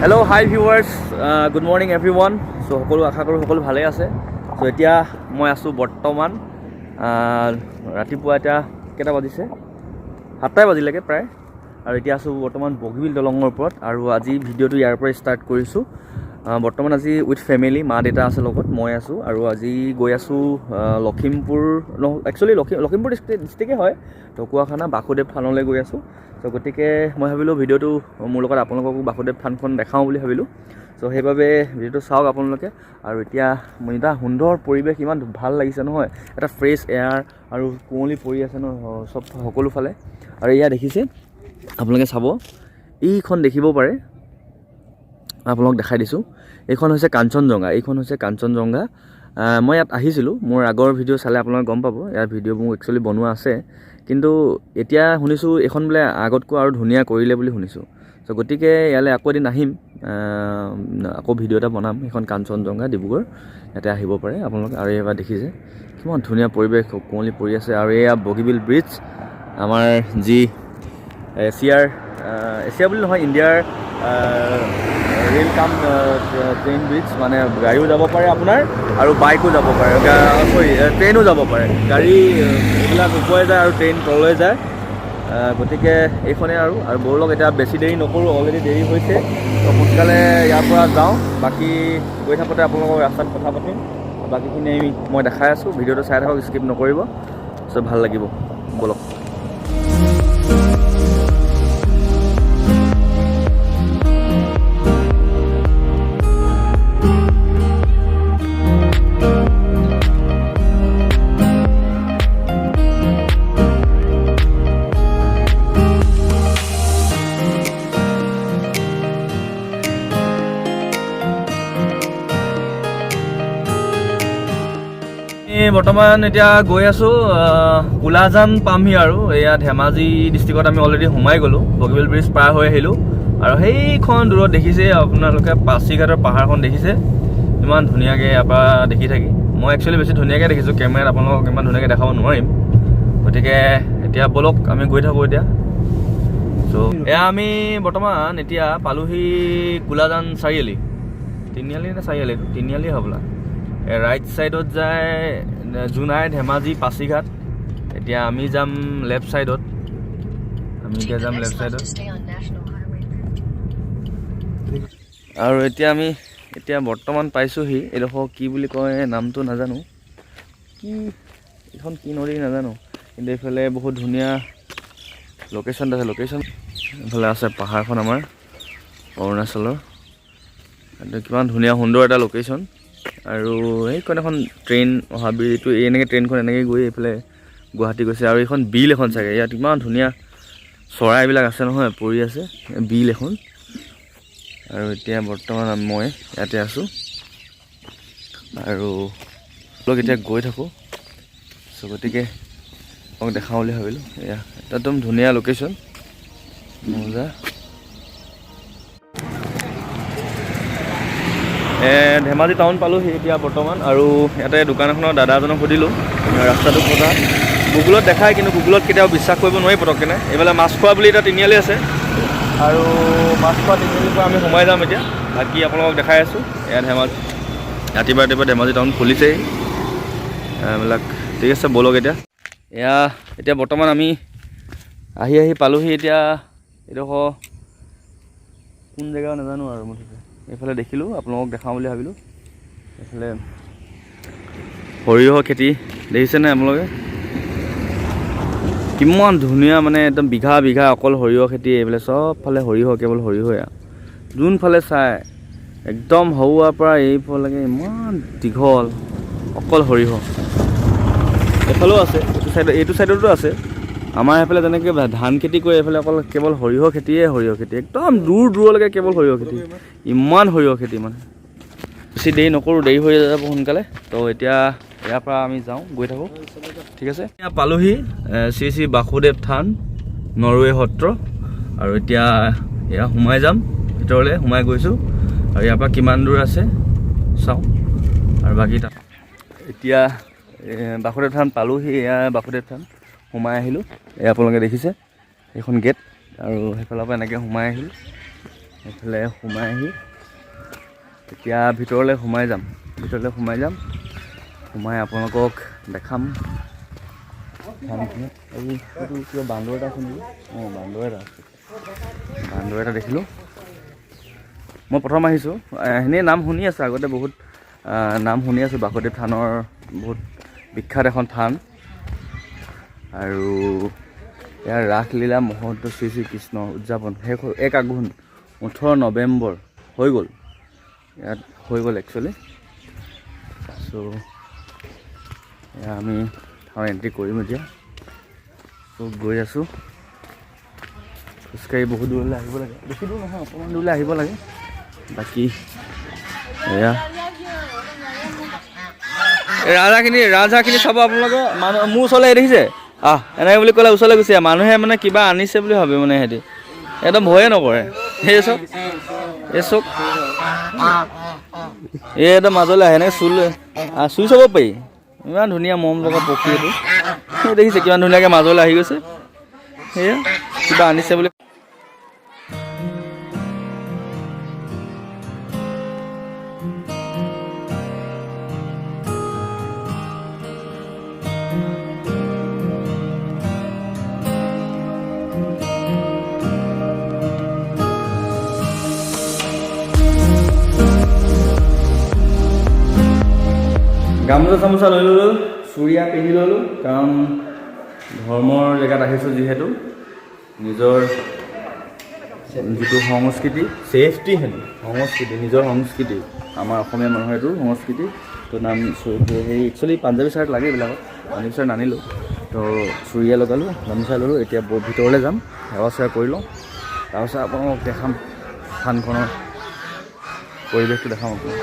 Hello' হাই viewers, good morning everyone. চ' সকলো আশা কৰোঁ সকলো ভালেই আছে। চ' এতিয়া মই আছোঁ বৰ্তমান ৰাতিপুৱা এতিয়া কেইটা বাজিছে, 7টাই বাজিলেগৈ প্ৰায়। আৰু এতিয়া আছোঁ বৰ্তমান বগীবিল দলঙৰ ওপৰত। আৰু আজি ভিডিঅ'টো ইয়াৰ পৰাই ষ্টাৰ্ট কৰিছোঁ। বৰ্তমান আজি উইথ ফেমিলি, মা দেউতা আছে লগত, মই আছোঁ। আৰু আজি গৈ আছোঁ লখিমপুৰ, একচুৱেলি লখিমপুৰ ডিষ্ট্ৰিক্টেই হয়, ঢকুৱাখানা বাসুদেৱ থানলৈ গৈ আছোঁ। চ' গতিকে মই ভাবিলোঁ ভিডিঅ'টো মোৰ লগত আপোনালোককো বাসুদেৱ থানখন দেখাওঁ বুলি ভাবিলোঁ। চ' সেইবাবে ভিডিঅ'টো চাওক আপোনালোকে। আৰু এতিয়া এটা সুন্দৰ পৰিৱেশ, ইমান ভাল লাগিছে নহয়, এটা ফ্ৰেছ এয়াৰ আৰু কুঁৱলী পৰি আছে ন চব সকলোফালে। আৰু এয়া দেখিছে আপোনালোকে, চাব, এইখন দেখিব পাৰে, আপোনালোকক দেখাই দিছোঁ। এইখন হৈছে কাঞ্চনজংঘা। মই ইয়াত আহিছিলোঁ, মোৰ আগৰ ভিডিঅ' চালে আপোনালোকে গম পাব, ইয়াৰ ভিডিঅ' মোৰ একচুৱেলি বনোৱা আছে। কিন্তু এতিয়া শুনিছোঁ এইখন বোলে আগতকৈ আৰু ধুনীয়া কৰিলে বুলি শুনিছোঁ। চ' গতিকে ইয়ালৈ আকৌ এদিন আহিম, আকৌ ভিডিঅ' এটা বনাম। এইখন কাঞ্চনজংঘা ডিব্ৰুগড়, ইয়াতে আহিব পাৰে আপোনালোকে। আৰু এইবাৰ দেখিছে কিমান ধুনীয়া পৰিৱেশ, কুঁৱলী পৰি আছে। আৰু এয়া বগীবিল ব্ৰিজ, আমাৰ যি এছিয়া বুলি নহয়, ইণ্ডিয়াৰ ৰেল কাম ট্ৰেইন ব্ৰিজ, মানে গাড়ীও যাব পাৰে আপোনাৰ আৰু বাইকো যাব পাৰে, ট্ৰেইনো যাব পাৰে। গাড়ী এইবিলাক ওপৰে যায় আৰু ট্ৰেইন তললৈ যায়। গতিকে এইখনেই আৰু ব'লক এতিয়া বেছি দেৰি নকৰোঁ, অলৰেডি দেৰি হৈছে। তো সোনকালে ইয়াৰ পৰা যাওঁ। বাকী গৈ থাকোঁতে আপোনালোকৰ ৰাস্তাত কথা পাতিম, বাকীখিনি মই দেখাই আছোঁ। ভিডিঅ'টো চাই থাকক, স্কিপ নকৰিব, চ' ভাল লাগিব। ব'লক। বৰ্তমান এতিয়া গৈ আছোঁ কোলাজান পামহি। আৰু এয়া ধেমাজি ডিষ্ট্ৰিক্টত আমি অলৰেডি সোমাই গ'লোঁ, বগীবিল ব্ৰিজ পাৰ হৈ আহিলোঁ। আৰু সেইখন দূৰত দেখিছে আপোনালোকে, পাছিঘাটৰ পাহাৰখন দেখিছে, ইমান ধুনীয়াকৈ ইয়াৰ পৰা দেখি থাকি। মই একচুৱেলি বেছি ধুনীয়াকৈ দেখিছোঁ, কেমেৰাত আপোনালোকক ইমান ধুনীয়াকৈ দেখাব নোৱাৰিম। গতিকে এতিয়া ব'লক আমি গৈ থাকোঁ এতিয়া। চ' এয়া আমি বৰ্তমান এতিয়া পালোহি কোলাজান চাৰিআলি, তিনিআলি নে চাৰিআলি, তিনিআলি হ'বলা। ৰাইট ছাইডত যায় জোনাই, ধেমাজি, পাছিঘাট। এতিয়া আমি যাম লেফ্ট ছাইডত, আৰু এতিয়া বৰ্তমান পাইছোঁহি এইডোখৰ কি বুলি কয়, নামটো নাজানো, এইখন কি নদী নাজানো, কিন্তু এইফালে বহুত ধুনীয়া লোকেশ্যন আছে। এইফালে আছে পাহাৰখন আমাৰ অৰুণাচলৰ, কিমান ধুনীয়া সুন্দৰ এটা লোকেশ্যন। আৰু এইখন এখন ট্ৰেইন অহা ব্ৰিজটো, এনেকৈ ট্ৰেইনখন এনেকৈ গৈ এইফালে গুৱাহাটী গৈছে। আৰু এইখন বিল এখন চাগে, ইয়াত ইমান ধুনীয়া চৰাইবিলাক আছে নহয়, পৰি আছে, বিল এখন। আৰু এতিয়া বৰ্তমান মই ইয়াতে আছোঁ আৰু এতিয়া গৈ থাকোঁ। চ' গতিকে মোক দেখাওঁ বুলি ভাবিলোঁ। এয়া একদম ধুনীয়া লোকেশ্যন, মজা। ধেমাজি টাউন পালোঁহি এতিয়া বৰ্তমান। আৰু ইয়াতে দোকান এখনৰ দাদা এজনক সুধিলোঁ ৰাস্তাটো কথা, গুগলত দেখায়, কিন্তু গুগলত কেতিয়াও বিশ্বাস কৰিব নোৱাৰি পটককেনে। এইফালে মাছখোৱা বুলি এটা তিনিআলি আছে, আৰু মাছখোৱা তিনিআলিৰ পৰা আমি সোমাই যাম এতিয়া। বাকী আপোনালোকক দেখাই আছোঁ। এয়া ধেমাজি, ৰাতিপুৱা ধেমাজি টাউন খুলিছেই এইবিলাক। ঠিক আছে, ব'লক এতিয়া বৰ্তমান আমি আহি পালোঁহি। এতিয়া এইডোখৰ কোন জেগা নাজানো আৰু, মুঠতে এইফালে দেখিলোঁ, আপোনালোকক দেখাওঁ বুলি ভাবিলোঁ। এইফালে সৰিয়হৰ খেতি দেখিছেনে আপোনালোকে, কিমান ধুনীয়া, মানে একদম বিঘা অকল সৰিয়হ খেতি। এইফালে চবফালে সৰিয়হ, কেৱল সৰিয়হই। যোনফালে চাই একদম সৰুৱাৰ পৰা এইফালেকে ইমান দীঘল, অকল সৰিয়হ। এইফালেও আছে, এইটো ছাইডতো আছে। আমাৰ এইফালে যেনেকৈ ধান খেতি কৰে, এইফালে অকল কেৱল সৰিয়হ খেতি, একদম দূৰলৈকে কেৱল সৰিয়হ খেতি, ইমান সৰিয়হ খেতি। মানে বেছি দেৰি নকৰোঁ, দেৰি হৈ যাব সোনকালে। তো এতিয়া ইয়াৰ পৰা আমি গৈ থাকোঁ। ঠিক আছে, এতিয়া পালোঁহি শ্ৰী শ্ৰী বাসুদেৱ থান, নৰৱে সত্ৰ। আৰু এতিয়া এয়া সোমাই যাম, ভিতৰলৈ সোমাই গৈছোঁ। আৰু ইয়াৰ পৰা কিমান দূৰ আছে চাওঁ। আৰু বাকী এতিয়া বাসুদেৱ থান পালোঁহি। এয়া বাসুদেৱ থান সোমাই আহিলোঁ। এই আপোনালোকে দেখিছে এইখন গেট, আৰু সেইফালৰ পৰা এনেকৈ সোমাই আহিলোঁ। এইফালে সোমাই আহি এতিয়া ভিতৰলৈ সোমাই যাম সোমাই আপোনালোকক দেখাম এইটো কিবা বান্দৰ এটা আছে নেকি বান্দৰ এটা দেখিলোঁ মই প্ৰথম আহিছোঁ এনেই নাম শুনি আছোঁ আগতে বহুত নাম শুনি আছোঁ বাসুদেৱ থানৰ বহুত বিখ্যাত এখন থান আৰু ইয়াৰ ৰাসলীলা মহন্ত শ্ৰী কৃষ্ণ উদযাপন শেষ 1 আঘোণ 18 নৱেম্বৰ হৈ গ'ল একচুৱেলি চ' আমি থান এণ্ট্ৰি কৰিম এতিয়া চ' গৈ আছোঁ খোজকাঢ়ি বহুত দূৰলৈ আহিব লাগে বেছি দূৰ নহয় অকণমান দূৰলৈ আহিব লাগে বাকী এয়া ৰাজহাঁহখিনি চাব আপোনালোকে মানুহ মোৰ ওচৰলৈ দেখিছে এনেকৈ বুলি ক'লে ওচৰলৈ গুচি আহে মানুহে মানে কিবা আনিছে বুলি ভাবে মানে সিহঁতি একদম ভয়ে নকৰে এই চক একদম মাজলৈ আহে এনেকৈ চুই চাব পাৰি ইমান ধুনীয়া মৰম লগা পক্ষী এইটো দেখিছে কিমান ধুনীয়াকৈ মাজলৈ আহি গৈছে সেয়া কিবা আনিছে বুলি গামোচা চামোচা লৈ ল'লোঁ চুৰিয়া পিন্ধি ল'লোঁ কাৰণ ধৰ্মৰ জেগাত আহিছোঁ যিহেতু নিজৰ যিটো সংস্কৃতি ছেফটি নিজৰ সংস্কৃতি আমাৰ অসমীয়া মানুহৰ এইটো সংস্কৃতি তো নাম হেৰি একচুৱেলি পাঞ্জাৱী চাৰ্ট লাগে এইবিলাকত পাঞ্জাৱী চাৰ্ট নানিলোঁ তো চুৰিয়া লগালোঁ গামোচা ল'লোঁ এতিয়া ভিতৰলৈ যাম সেৱা চেৱা কৰি লওঁ তাৰপিছত আপোনালোকক দেখাম থানখনৰ পৰিৱেশটো দেখাম আপোনাক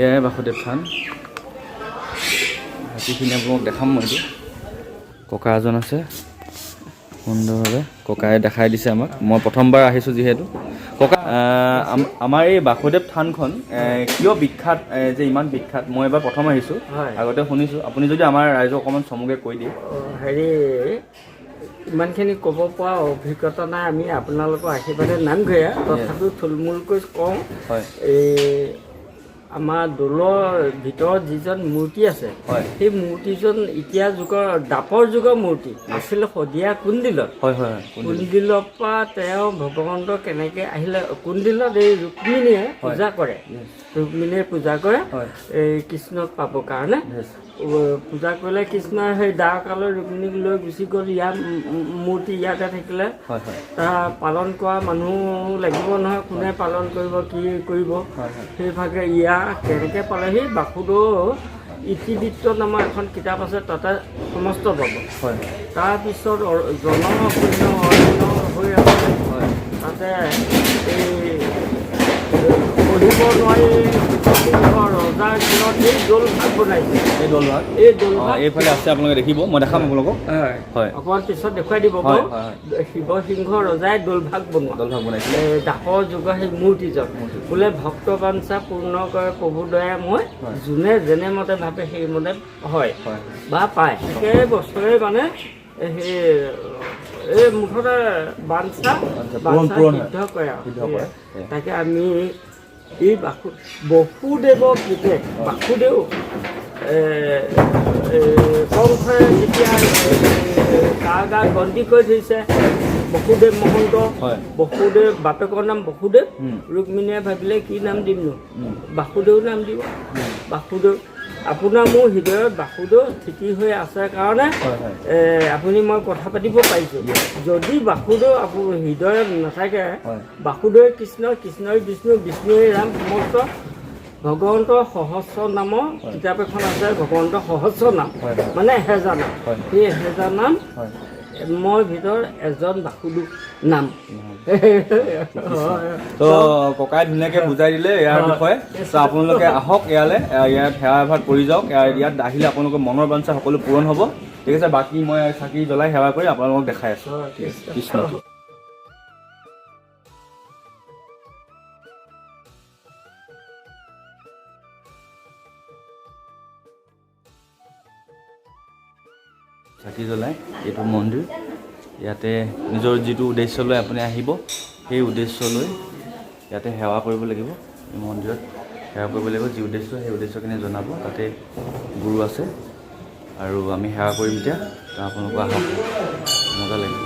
এয়াই বাসুদেৱ থান হাতীখিনি আপোনাক দেখাম মই এইটো ককা এজন আছে সুন্দৰভাৱে ককাই দেখাই দিছে আমাক মই প্ৰথমবাৰ আহিছোঁ যিহেতু ককা আমাৰ এই বাসুদেৱ থানখন কিয় বিখ্যাত যে ইমান বিখ্যাত মই এবাৰ প্ৰথম আহিছোঁ আগতে শুনিছোঁ আপুনি যদি আমাৰ ৰাইজক অকণমান চমুকৈ কৈ দিয়ে হেৰি ইমানখিনি ক'ব পৰা অভিজ্ঞতা নাই আমি আপোনালোকৰ আশীৰ্বাদে নামঘৰীয়া তথাপিও থুলমূলকৈ কওঁ এই আমাৰ দৌলৰ ভিতৰত যিজন মূৰ্তি আছে সেই মূৰ্তিজন এতিয়া যুগৰ দাপৰ যুগৰ মূৰ্তি আছিলে শদিয়া কুণ্ডিলত কুণ্ডিলৰ পৰা তেওঁ ভগৱন্ত কেনেকৈ আহিলে কুণ্ডিলত এই ৰুক্মিণীয়ে পূজা কৰে এই কৃষ্ণক পাবৰ কাৰণে পূজা কৰিলে কৃষ্ণই সেই দাও কালৰ ৰুক্মিণীক লৈ গুচি গ'ল ইয়াৰ মূৰ্তি ইয়াতে থাকিলে তাৰ পালন কৰা মানুহ লাগিব নহয় কোনে পালন কৰিব কি কৰিব সেইভাগে ইয়াৰ কেনেকৈ পালেহি বাসুদেৱ ইতিবৃত্ত নামৰ এখন কিতাপ আছে তাতে সমস্ত পাব তাৰপিছত জনশূন্য হৈ আছে তাতে এই পঢ়িব নোৱাৰি ৰজাৰ দিনত এই দৌল ভাগ বনাইছে এই দৌল ভাগ এইফালে আছে আপোনালোকে দেখিব মই দেখাম আপোনালোকক অকণমান পিছত দেখুৱাই দিব বাৰু শিৱসিংহ ৰজাই দৌল ভাগ বনাইছে দাপৰ যুগৰ সেই মূৰ্তিজন বোলে ভক্তবাঞ্ছা পূৰ্ণ কৰে প্ৰভু দয়া মই যোনে যেনে মতে ভাবে সেই মতে হয় বা পায় সেই বছৰে মানে সেই এই মুঠতে বাঞ্ছা সিদ্ধ কৰে তাকে আমি এই বসুদেৱক যেতিয়া বাসুদেৱ কংসই যেতিয়া তাৰ গাত বন্দী কৰি থৈছে বসুদেৱ মহন্ত বসুদেৱ বাপেকৰ নাম বসুদেৱ ৰুক্মিণীয়ে ভাবিলে কি নাম দিমনো বাসুদেৱ নাম দিব বাসুদেৱ আপোনাৰ মোৰ হৃদয়ত বাসুদেৱ স্থিতি হৈ আছে কাৰণে আপুনি মই কথা পাতিব পাৰিছোঁ। যদি বাসুদেৱ আপোনাৰ হৃদয়ত নাথাকে, বাসুদেৱ কৃষ্ণ, কৃষ্ণই বিষ্ণু, বিষ্ণুৱে ৰাম, সমস্ত ভগৱন্তৰ সহস্ৰ নামৰ কিতাপ এখন আছে, ভগৱন্তৰ সহস্ৰ নাম মানে 1000 নাম। সেই 1000 নাম মই ভিতৰত এজন বাসুদেৱ নাম। তো ককাই ধুনীয়াকৈ বুজাই দিলে ইয়াৰ বিষয়ে। তো আপোনালোকে আহক ইয়ালৈ, ইয়াত সেৱা এভাগ কৰি যাওক। ইয়াত আহিলে আপোনালোকৰ মনৰ বাঞ্ছা সকলো পূৰণ হ'ব। ঠিক আছে, বাকী মই চাকি জ্বলাই সেৱা কৰি আপোনালোকক দেখাই আছোঁ। ঠিক আছে, কৃষ্ণ। চাকি জ্বলাই এইটো মন্দিৰ, ইয়াতে নিজৰ যিটো উদ্দেশ্য লৈ আপুনি আহিব সেই উদ্দেশ্য লৈ ইয়াতে সেৱা কৰিব লাগিব। এই মন্দিৰত সেৱা কৰিব লাগিব, যি উদ্দেশ্য সেই উদ্দেশ্যখিনি জনাব। তাতে গুৰু আছে আৰু আমি সেৱা কৰিম এতিয়া। আপোনালোক আহক, মজা লাগিব।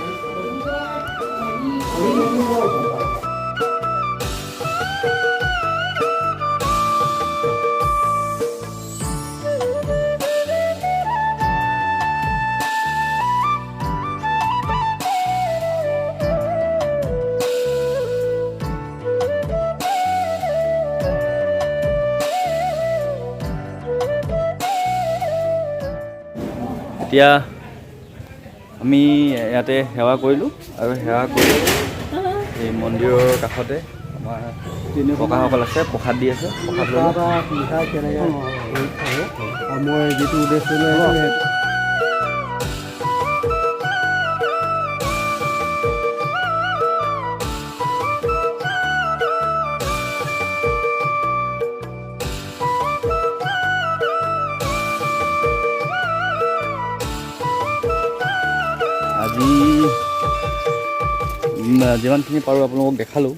এতিয়া আমি ইয়াতে সেৱা কৰিলোঁ আৰু সেৱা কৰি এই মন্দিৰৰ কাষতে আমাৰ ককাসকল আছে, প্ৰসাদ দি আছে। প্ৰসাদ মই যিটো উদ্দেশ্য লৈ আজি যিমানখিনি পাৰোঁ আপোনালোকক দেখালোঁ।